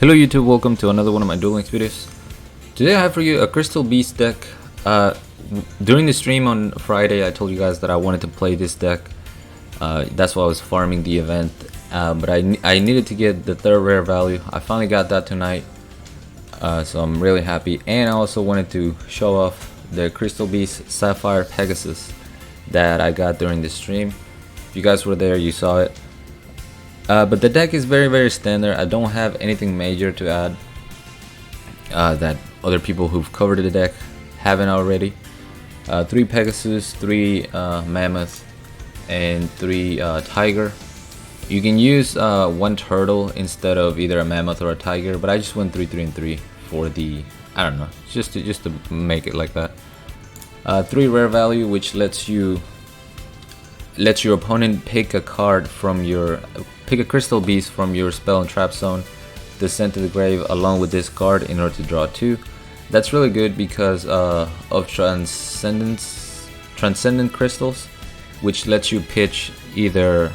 Hello YouTube, welcome to another one of my Duel Links videos. Today I have for you a Crystal Beast deck. During the stream on Friday I told you guys that I wanted to play this deck. That's why I was farming the event, but I needed to get the third rare value. I finally got that tonight, so I'm really happy. And I also wanted to show off the Crystal Beast Sapphire Pegasus that I got during the stream. If you guys were there, you saw it. But the deck is very standard. I don't have anything major to add that other people who've covered the deck haven't already. 3 Pegasus, 3 Mammoth, and 3 Tiger. You can use 1 Turtle instead of either a Mammoth or a Tiger, but I just went 3, 3, and 3 for the, I don't know, just to make it like that. 3 rare value, which lets your opponent pick a card from your pick a Crystal Beast from your spell and trap zone to send to the grave along with this card in order to draw 2. That's really good because of transcendent crystals, which lets you pitch either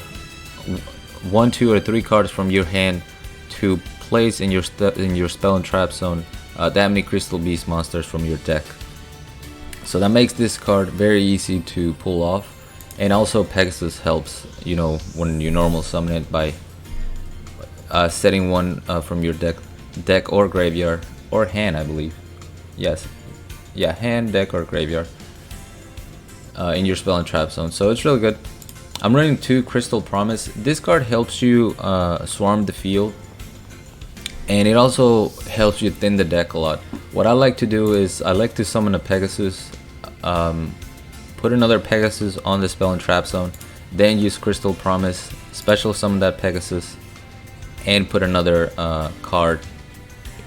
1, 2, or 3 cards from your hand to place in your spell and trap zone that many Crystal Beast monsters from your deck. So that makes this card very easy to pull off. And also Pegasus helps, you know, when you normal summon it by setting one from your deck or graveyard or hand, I believe. Yes, yeah, hand, deck, or graveyard in your spell and trap zone. So it's really good. I'm running 2 Crystal Promise. This card helps you swarm the field, and it also helps you thin the deck a lot. What I like to do is I like to summon a Pegasus. Put another Pegasus on the spell and trap zone, then use Crystal Promise, special summon that Pegasus, and put another card,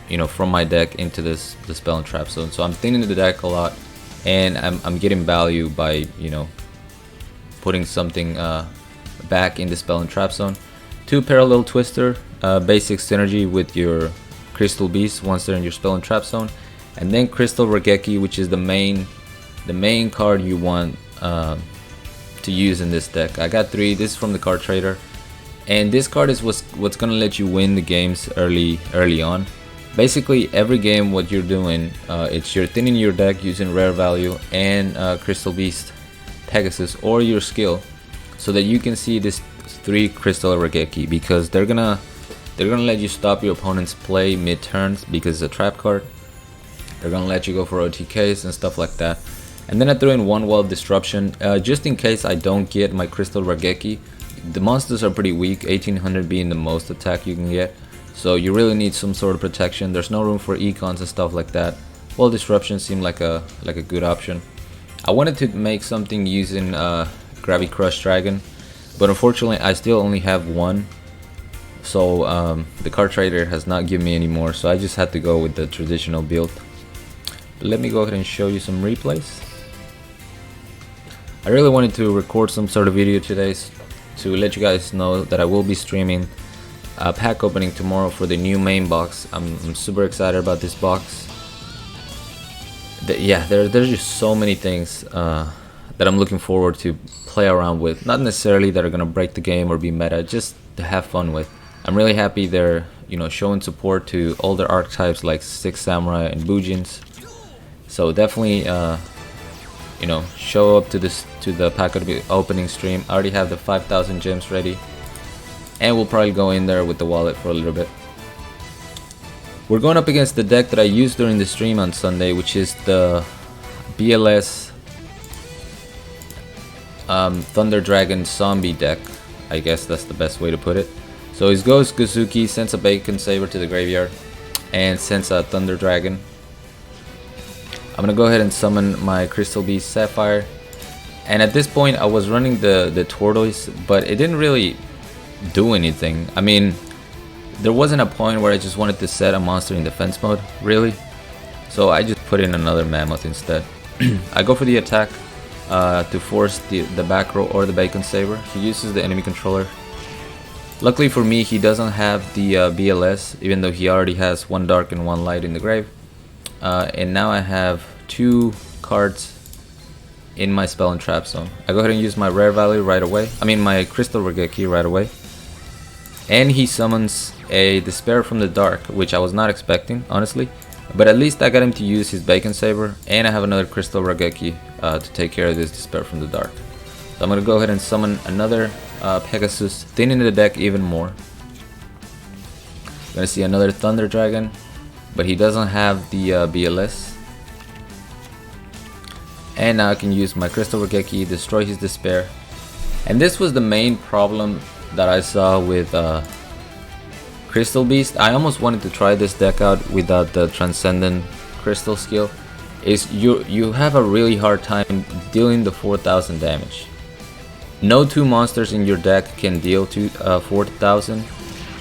you know, from my deck into the spell and trap zone. So I'm thinning the deck a lot, and I'm getting value by, you know, putting something back in the spell and trap zone. 2 Parallel Twister, basic synergy with your Crystal Beast once they're in your spell and trap zone, and then Crystal Regeki, which is the main card you want to use in this deck. I got 3. This is from the card trader, and this card is what's gonna let you win the games early on. Basically every game what you're doing, it's you're thinning your deck using rare value and Crystal Beast Pegasus or your skill, so that you can see this 3 Crystal Regeki, because they're gonna let you stop your opponent's play mid turns because it's a trap card. They're gonna let you go for OTKs and stuff like that. And then I threw in 1 Wall Disruption, just in case I don't get my Crystal Regeki. The monsters are pretty weak, 1800 being the most attack you can get, so you really need some sort of protection. There's no room for econs and stuff like that. Wall Disruption seemed like a good option. I wanted to make something using Gravity Crush Dragon, but unfortunately I still only have 1. So the card trader has not given me any more, so I just had to go with the traditional build. But let me go ahead and show you some replays. I really wanted to record some sort of video today to let you guys know that I will be streaming a pack opening tomorrow for the new main box. I'm super excited about this box. Yeah, there's just so many things that I'm looking forward to play around with. Not necessarily that are gonna break the game or be meta, just to have fun with. I'm really happy they're, you know, showing support to older archetypes like Six Samurai and Bujins. So definitely, you know, show up to the pack opening stream. I already have the 5,000 gems ready, and we'll probably go in there with the wallet for a little bit. We're going up against the deck that I used during the stream on Sunday, which is the BLS Thunder Dragon Zombie deck. I guess that's the best way to put it. So it goes Guzuki, sends a Bacon Saber to the graveyard, and sends a Thunder Dragon. I'm gonna go ahead and summon my Crystal Beast Sapphire, and at this point I was running the Tortoise, but it didn't really do anything. I mean, there wasn't a point where I just wanted to set a monster in defense mode, really, so I just put in another Mammoth instead. I go for the attack to force the back row or the Bacon Saber. He uses the enemy controller. Luckily for me, he doesn't have the BLS, even though he already has 1 dark and 1 light in the grave. And now I have 2 cards in my spell and trap zone. I go ahead and use my rare value right away. I mean my Crystal Regeki right away. and he summons a Despair from the Dark, which I was not expecting, honestly. But at least I got him to use his Bacon Saber, and I have another Crystal Rageki to take care of this Despair from the Dark. So I'm going to go ahead and summon another Pegasus, thinning the deck even more. Going to see another Thunder Dragon, but he doesn't have the BLS. And now I can use my Crystal Rageki, destroy his Despair. And this was the main problem that I saw with Crystal Beast. I almost wanted to try this deck out without the Transcendent Crystal skill. Is you have a really hard time dealing the 4000 damage. No two monsters in your deck can deal 4000,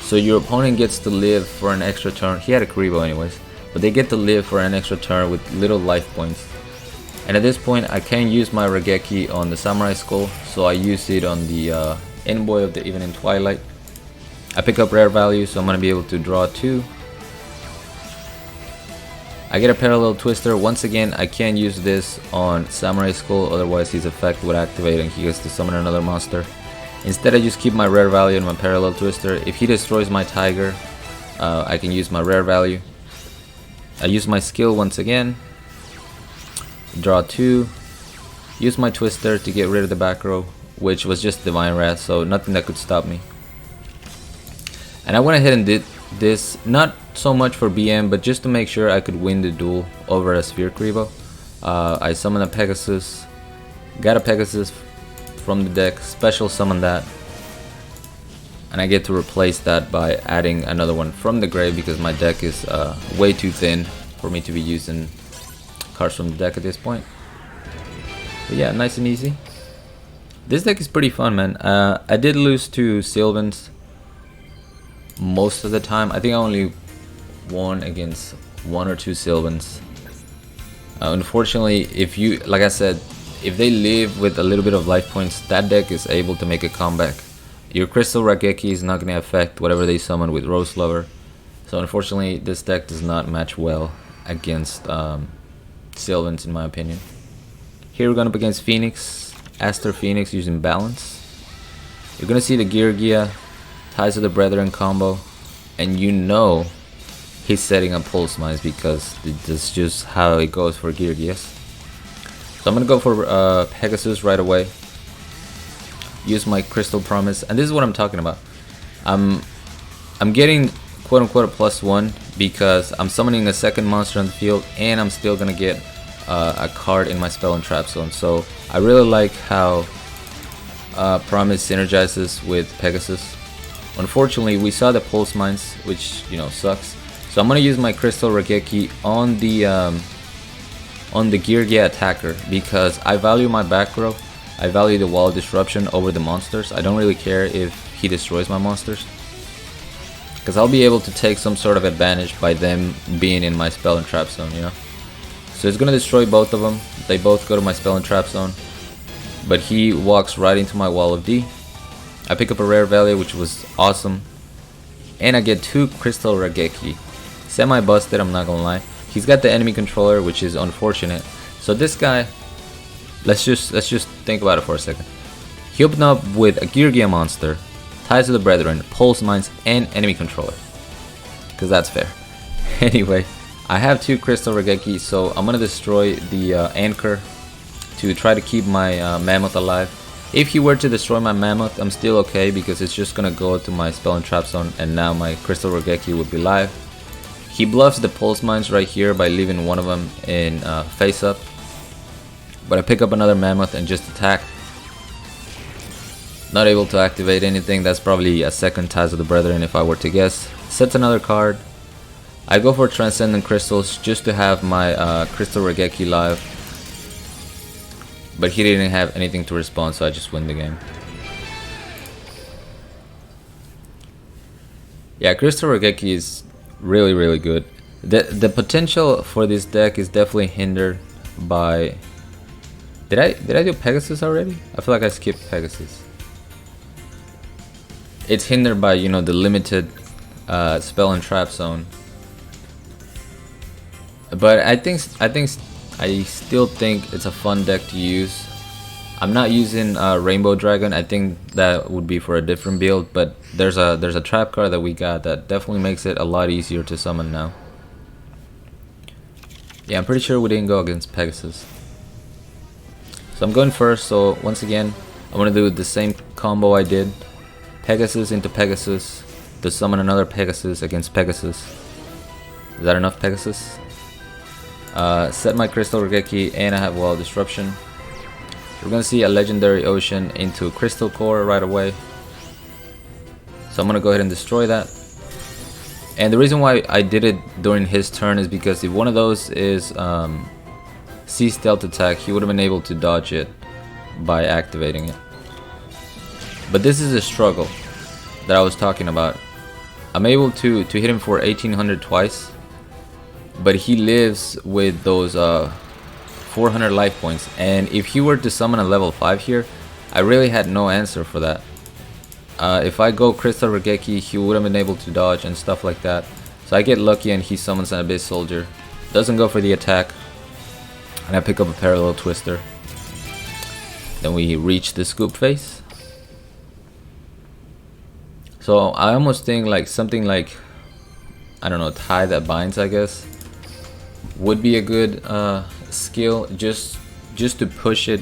so your opponent gets to live for an extra turn. He had a Karibo anyways, but they get to live for an extra turn with little life points. And at this point I can't use my Rageki on the Samurai Skull, so I use it on the Envoy of the Evening Twilight. I pick up rare value, so I'm going to be able to draw 2. I get a Parallel Twister. Once again, I can't use this on Samurai Skull, otherwise his effect would activate and he gets to summon another monster. Instead I just keep my rare value and my Parallel Twister. If he destroys my Tiger, I can use my rare value. I use my skill once again, draw 2, use my Twister to get rid of the back row, which was just Divine Wrath, so nothing that could stop me. And I went ahead and did this, not so much for BM, but just to make sure I could win the duel over a Sphere Karibo. I summoned a Pegasus, got a Pegasus from the deck, special summon that, and I get to replace that by adding another one from the grave because my deck is way too thin for me to be using cards from the deck at this point. But yeah, nice and easy. This deck is pretty fun, man. I did lose to Sylvans most of the time. I think I only won against 1 or 2 Sylvans. Unfortunately, if you, like I said, if they live with a little bit of life points, that deck is able to make a comeback. Your Crystal Rageki is not going to affect whatever they summon with Rose Lover. So unfortunately, this deck does not match well against Sylvans in my opinion. Here we're going up against Phoenix, Aster Phoenix using Balance. You're going to see the Geargia, Ties of the Brethren combo, and you know he's setting up Pulse Mines because that's just how it goes for Geargias. So I'm going to go for Pegasus right away. Use my Crystal Promise, and this is what I'm talking about. I'm getting quote unquote a +1 because I'm summoning a second monster on the field and I'm still going to get a card in my Spell and Trap Zone. So I really like how Promise synergizes with Pegasus. Unfortunately, we saw the Pulse Mines, which, you know, sucks. So I'm gonna use my Crystal Rageki on the Geargia attacker because I value my back row. I value the Wall of Disruption over the monsters. I don't really care if he destroys my monsters, because I'll be able to take some sort of advantage by them being in my Spell and Trap Zone, you know. So it's gonna destroy both of them. They both go to my Spell and Trap Zone, but he walks right into my Wall of D. I pick up a rare value, which was awesome, and I get 2 Crystal Rageki. Semi busted, I'm not gonna lie. He's got the enemy controller, which is unfortunate. So this guy, let's just think about it for a second. He opened up with a Geargia monster, Ties of the Brethren, Pulse Mines, and enemy controller, because that's fair. Anyway, I have 2 Crystal Rageki, so I'm gonna destroy the anchor to try to keep my Mammoth alive. If he were to destroy my Mammoth, I'm still okay because it's just gonna go to my Spell and Trap Zone, and now my Crystal Rageki would be live. He bluffs the Pulse Mines right here by leaving one of them in face up, but I pick up another Mammoth and just attack. Not able to activate anything. That's probably a second Ties of the Brethren if I were to guess. Sets another card. I go for Transcendent Crystals just to have my Crystal Rageki live, but he didn't have anything to respond, so I just win the game. Yeah, Crystal Rageki is really good. The potential for this deck is definitely hindered by... Did I do Pegasus already? I feel like I skipped Pegasus. It's hindered by, you know, the limited Spell and Trap Zone. But I still think it's a fun deck to use. I'm not using Rainbow Dragon. I think that would be for a different build, but there's a trap card that we got that definitely makes it a lot easier to summon now. Yeah, I'm pretty sure we didn't go against Pegasus. So I'm going first, so once again, I'm going to do the same combo I did. Pegasus into Pegasus to summon another Pegasus against Pegasus. Is that enough Pegasus? Set my Crystal Regeki and I have Wall of Disruption. We're going to see a Legendary Ocean into Crystal Core right away. So I'm going to go ahead and destroy that. And the reason why I did it during his turn is because if one of those is C stealth attack, he would have been able to dodge it by activating it. But this is a struggle that I was talking about. I'm able to hit him for 1800 twice, but he lives with those 400 life points, and if he were to summon a level 5 here, I really had no answer for that. If I go Crystal Regeki, he would have been able to dodge and stuff like that. So I get lucky and he summons an Abyss Soldier. Doesn't go for the attack, and I pick up a Parallel Twister. Then we reach the scoop phase. So I almost think like something like, I don't know, Tie That Binds, I guess, would be a good skill just to push it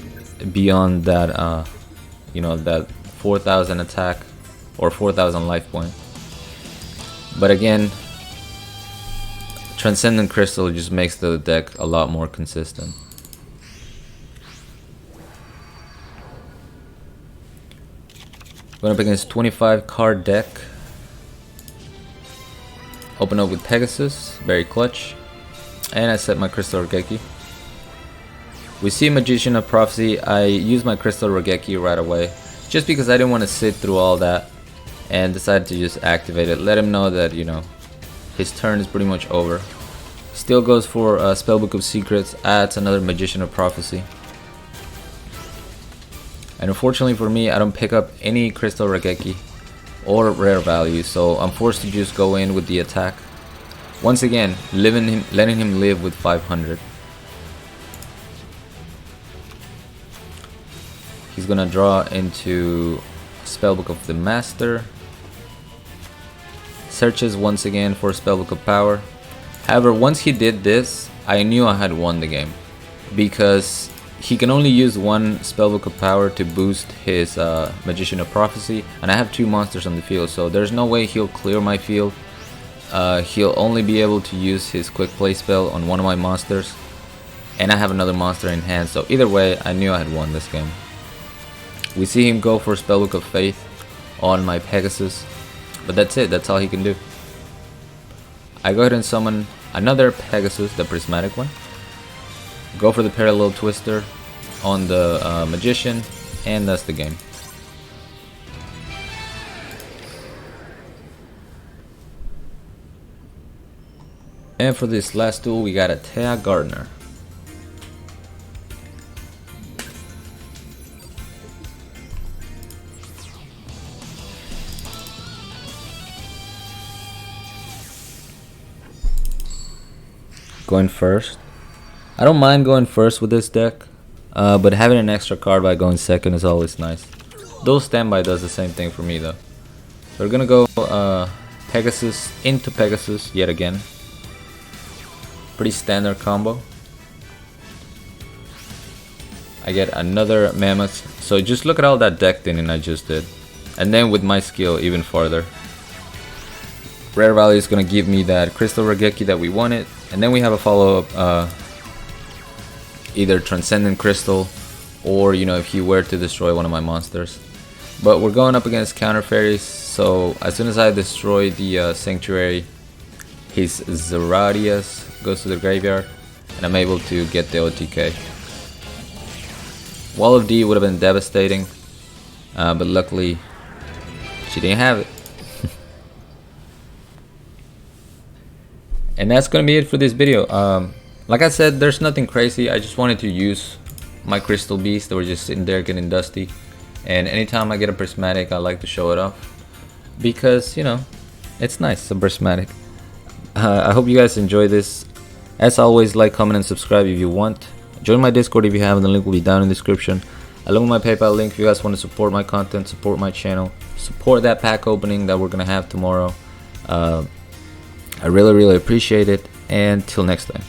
beyond that you know, that 4000 attack or 4000 life point. But again, Transcendent Crystal just makes the deck a lot more consistent. Going up against 25 card deck. Open up with Pegasus, very clutch. And I set my Crystal Regeki. We see Magician of Prophecy. I use my Crystal Regeki right away, just because I didn't want to sit through all that, and decided to just activate it. Let him know that, you know, his turn is pretty much over. Still goes for Spellbook of Secrets, adds another Magician of Prophecy. And unfortunately for me, I don't pick up any Crystal Regeki or rare value, so I'm forced to just go in with the attack. Once again, letting him live with 500. He's gonna draw into Spellbook of the Master. Searches once again for Spellbook of Power. However, once he did this, I knew I had won the game, because he can only use one Spellbook of Power to boost his Magician of Prophecy, and I have 2 monsters on the field, so there's no way he'll clear my field. He'll only be able to use his Quick Play spell on one of my monsters, and I have another monster in hand, so either way, I knew I had won this game. We see him go for Spellbook of Faith on my Pegasus, but that's it, that's all he can do. I go ahead and summon another Pegasus, the Prismatic one. Go for the Parallel Twister on the Magician, and that's the game. And for this last duel, we got a Thea Gardner. Going first. I don't mind going first with this deck, but having an extra card by going second is always nice. Duel Standby does the same thing for me though. So we're gonna go Pegasus into Pegasus yet again. Pretty standard combo. I get another Mammoth. So just look at all that deck thinning I just did. And then with my skill even farther. Rare value is gonna give me that Crystal Regeki that we wanted. And then we have a follow-up, either Transcendent Crystal, or, you know, if he were to destroy one of my monsters. But we're going up against Counter Fairies, so as soon as I destroy the Sanctuary, his Zeradius goes to the graveyard, and I'm able to get the OTK. Wall of D would have been devastating, but luckily she didn't have it. And that's gonna be it for this video. Like I said, there's nothing crazy. I just wanted to use my Crystal Beasts that were just sitting there getting dusty, and anytime I get a prismatic, I like to show it off because, you know, it's nice. It's a prismatic. I hope you guys enjoy this. As always, like, comment, and subscribe if you want. Join my Discord if you haven't. The link will be down in the description. along with my PayPal link if you guys want to support my content, support my channel, support that pack opening that we're gonna have tomorrow. I really appreciate it, and till next time.